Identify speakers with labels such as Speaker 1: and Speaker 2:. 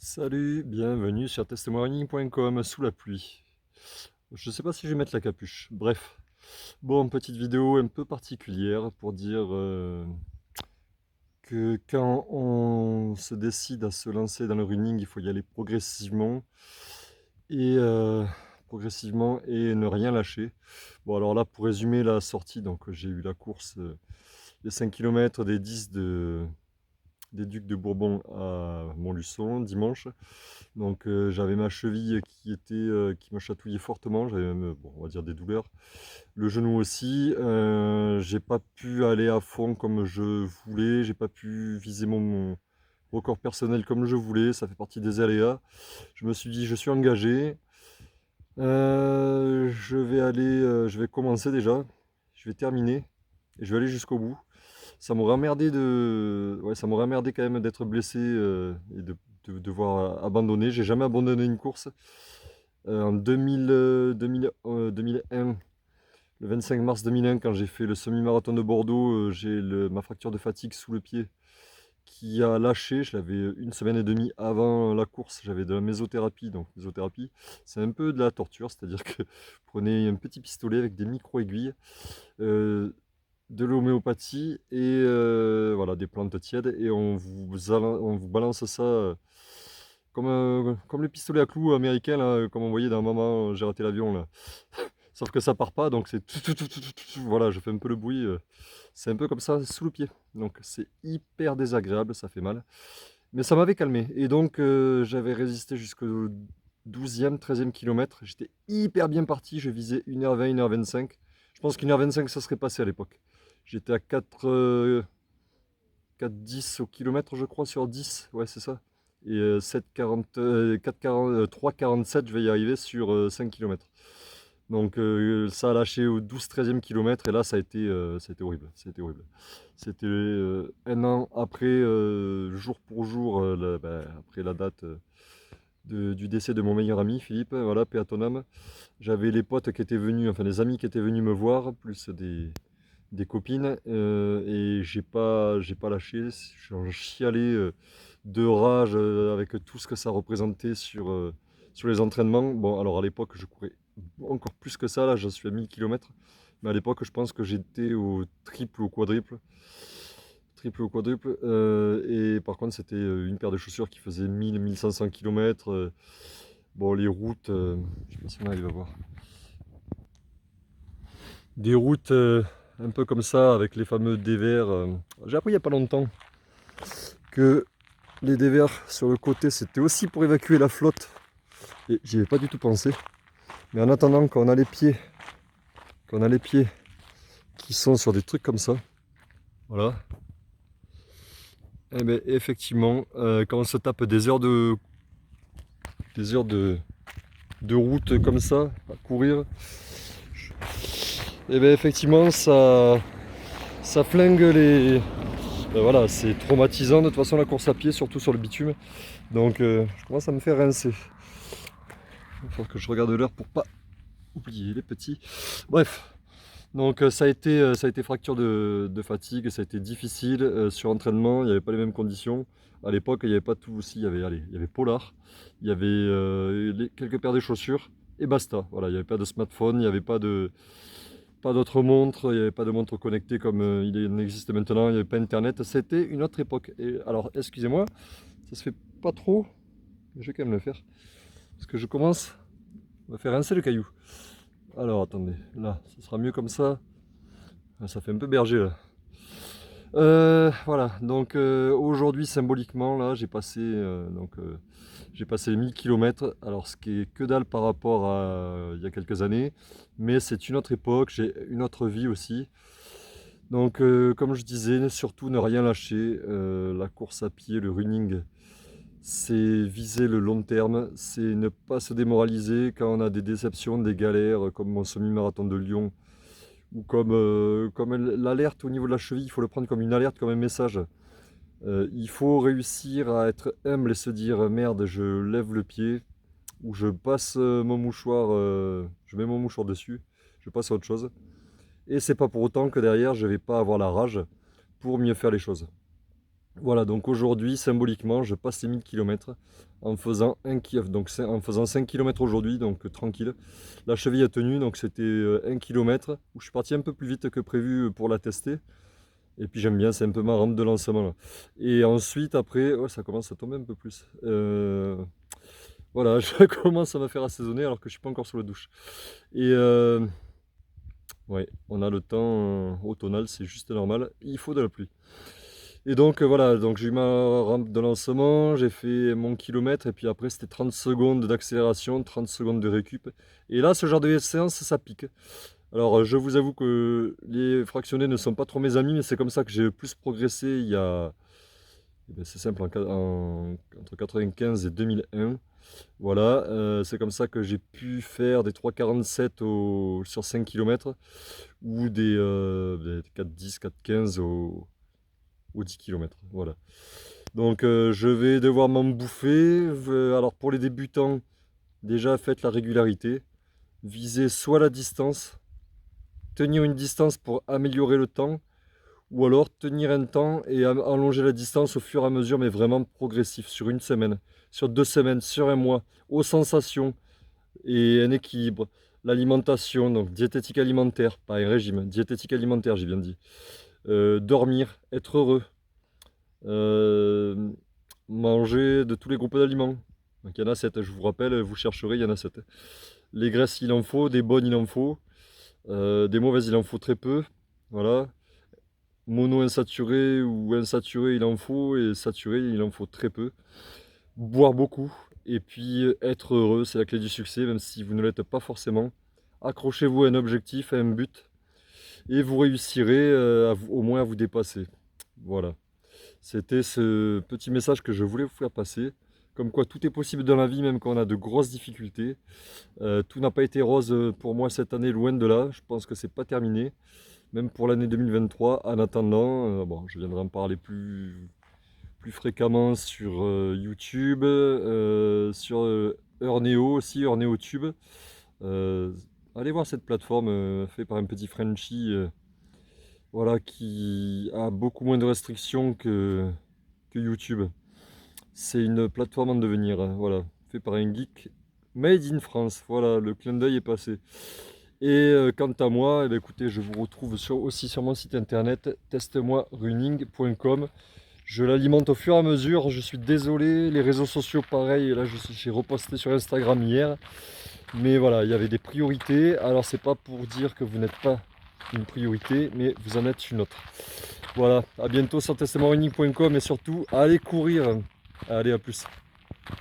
Speaker 1: Salut, bienvenue sur testmorning.com sous la pluie. Je ne sais pas si je vais mettre la capuche. Bref, bon, petite vidéo un peu particulière pour dire que quand on se décide à se lancer dans le running, il faut y aller et progressivement et ne rien lâcher. Bon, alors là, pour résumer la sortie, donc j'ai eu la course des 5 km des 10 des Ducs de Bourbon à Montluçon dimanche. Donc j'avais ma cheville qui me chatouillait fortement, j'avais même, bon, on va dire des douleurs. Le genou aussi, j'ai pas pu aller à fond comme je voulais, j'ai pas pu viser mon record personnel comme je voulais, ça fait partie des aléas. Je me suis dit, je suis engagé, je vais commencer déjà, je vais terminer et je vais aller jusqu'au bout. Ça m'aurait emmerdé ouais, ça m'aurait emmerdé quand même d'être blessé et de devoir abandonner. J'ai jamais abandonné une course. En 2001, le 25 mars 2001, quand j'ai fait le semi-marathon de Bordeaux, ma fracture de fatigue sous le pied qui a lâché. Je l'avais une semaine et demie avant la course. J'avais de la mésothérapie. Donc, mésothérapie, c'est un peu de la torture, c'est-à-dire que vous prenez un petit pistolet avec des micro-aiguilles. De l'homéopathie et voilà, des plantes tièdes et on vous balance ça comme le pistolet à clous américain là, comme on voyait dans Maman, j'ai raté l'avion là. Sauf que ça part pas, donc c'est voilà, je fais un peu le bruit, c'est un peu comme ça sous le pied. Donc c'est hyper désagréable, ça fait mal. Mais ça m'avait calmé et donc j'avais résisté jusqu'au 12e, 13e kilomètre. J'étais hyper bien parti, je visais 1h20, 1h25. Je pense qu'1h25 ça serait passé à l'époque. J'étais à 4,10 au kilomètre, je crois, sur 10. Ouais, c'est ça. Et 3,47, je vais y arriver sur 5 km. Donc ça a lâché au 12-13e kilomètre et là ça a été horrible. C'était horrible. C'était un an après, jour pour jour, après la date du décès de mon meilleur ami Philippe, voilà, paix à ton âme. J'avais les potes qui étaient venus, enfin les amis qui étaient venus me voir, plus des copines et j'ai pas lâché, j'en chialais de rage avec tout ce que ça représentait sur les entraînements. Bon, alors à l'époque, je courais encore plus que ça, là, j'en suis à 1000 km, mais à l'époque, je pense que j'étais au triple ou au quadruple. Triple ou quadruple, et par contre, c'était une paire de chaussures qui faisait 1000-1500 km. Bon, les routes, je sais pas si on arrive à voir. Des routes un peu comme ça, avec les fameux dévers. J'ai appris il n'y a pas longtemps que les dévers sur le côté, c'était aussi pour évacuer la flotte. Et j'y avais pas du tout pensé. Mais en attendant, quand on a les pieds qui sont sur des trucs comme ça, voilà. Et bien effectivement, quand on se tape des heures de route comme ça, à courir, et bien effectivement, ça flingue les. Ben voilà, c'est traumatisant de toute façon la course à pied, surtout sur le bitume. Donc je commence à me faire rincer. Il faut que je regarde l'heure pour pas oublier les petits. Bref, donc ça a été fracture de fatigue, ça a été difficile sur entraînement, il n'y avait pas les mêmes conditions. À l'époque, il n'y avait pas tout aussi, il y avait Polar, il y avait quelques paires de chaussures et basta. Voilà, il n'y avait pas de smartphone, il n'y avait pas d'autres montres, il n'y avait pas de montres connectées comme il en existe maintenant, il n'y avait pas internet, c'était une autre époque. Et alors, excusez-moi, ça se fait pas trop, mais je vais quand même le faire. Parce que je commence à me faire rincer le caillou. Alors attendez, là, ça sera mieux comme ça. Ah, ça fait un peu berger là. Voilà, donc aujourd'hui symboliquement là j'ai passé les 1000 km, alors ce qui est que dalle par rapport à il y a quelques années, mais c'est une autre époque, j'ai une autre vie aussi. Donc comme je disais, surtout ne rien lâcher, la course à pied, le running, c'est viser le long terme, c'est ne pas se démoraliser quand on a des déceptions, des galères, comme mon semi-marathon de Lyon, ou comme l'alerte au niveau de la cheville, il faut le prendre comme une alerte, comme un message. Il faut réussir à être humble et se dire merde, je lève le pied, ou je passe mon mouchoir, je mets mon mouchoir dessus, je passe à autre chose. Et c'est pas pour autant que derrière je vais pas avoir la rage pour mieux faire les choses. Voilà, donc aujourd'hui, symboliquement, je passe les 1000 km en faisant en faisant 5 km aujourd'hui, donc tranquille. La cheville a tenu, donc c'était 1 km où je suis parti un peu plus vite que prévu pour la tester. Et puis j'aime bien, c'est un peu ma rampe de lancement là. Et ensuite, après, ouais, ça commence à tomber un peu plus. Voilà, je commence à me faire assaisonner alors que je suis pas encore sous la douche. Et ouais, on a le temps automnal, c'est juste normal. Il faut de la pluie. Et donc voilà, donc j'ai eu ma rampe de lancement, j'ai fait mon kilomètre et puis après c'était 30 secondes d'accélération, 30 secondes de récup. Et là, ce genre de séance, ça pique. Alors je vous avoue que les fractionnés ne sont pas trop mes amis, mais c'est comme ça que j'ai le plus progressé il y a, eh ben, c'est simple, entre 95 et 2001. Voilà, c'est comme ça que j'ai pu faire des 3,47 sur 5 km ou des 4,10, 4,15 aux 10 km. Voilà. Donc je vais devoir m'en bouffer. Alors pour les débutants, déjà faites la régularité. Visez soit la distance, tenir une distance pour améliorer le temps, ou alors tenir un temps et allonger la distance au fur et à mesure, mais vraiment progressif, sur une semaine, sur 2 semaines, sur un mois, aux sensations et un équilibre. L'alimentation, donc diététique alimentaire, pas un régime, diététique alimentaire, j'ai bien dit. Dormir, être heureux, euh, manger de tous les groupes d'aliments. Donc il y en a 7, je vous rappelle, vous chercherez, il y en a 7. Les graisses, il en faut, des bonnes, il en faut, des mauvaises, il en faut très peu. Voilà. Mono-insaturé ou insaturé, il en faut, et saturé, il en faut très peu. Boire beaucoup, et puis être heureux, c'est la clé du succès, même si vous ne l'êtes pas forcément. Accrochez-vous à un objectif, à un but, et vous réussirez au moins à vous dépasser. Voilà. C'était ce petit message que je voulais vous faire passer. Comme quoi tout est possible dans la vie, même quand on a de grosses difficultés. Tout n'a pas été rose pour moi cette année, loin de là. Je pense que c'est pas terminé. Même pour l'année 2023. En attendant, bon, je viendrai en parler plus fréquemment sur YouTube, sur Earneo aussi, EarneoTube. Euh, Allez voir cette plateforme faite par un petit Frenchie voilà, qui a beaucoup moins de restrictions que YouTube. C'est une plateforme en devenir, hein, voilà, fait par un geek made in France. Voilà, le clin d'œil est passé. Et quant à moi, eh bien, écoutez, je vous retrouve aussi sur mon site internet testemoirunning.com. Je l'alimente au fur et à mesure. Je suis désolé, les réseaux sociaux pareil. Là, j'ai reposté sur Instagram hier. Mais voilà, il y avait des priorités. Alors, c'est pas pour dire que vous n'êtes pas une priorité, mais vous en êtes une autre. Voilà, à bientôt sur testemoirunning.com et surtout, allez courir. Allez, à plus.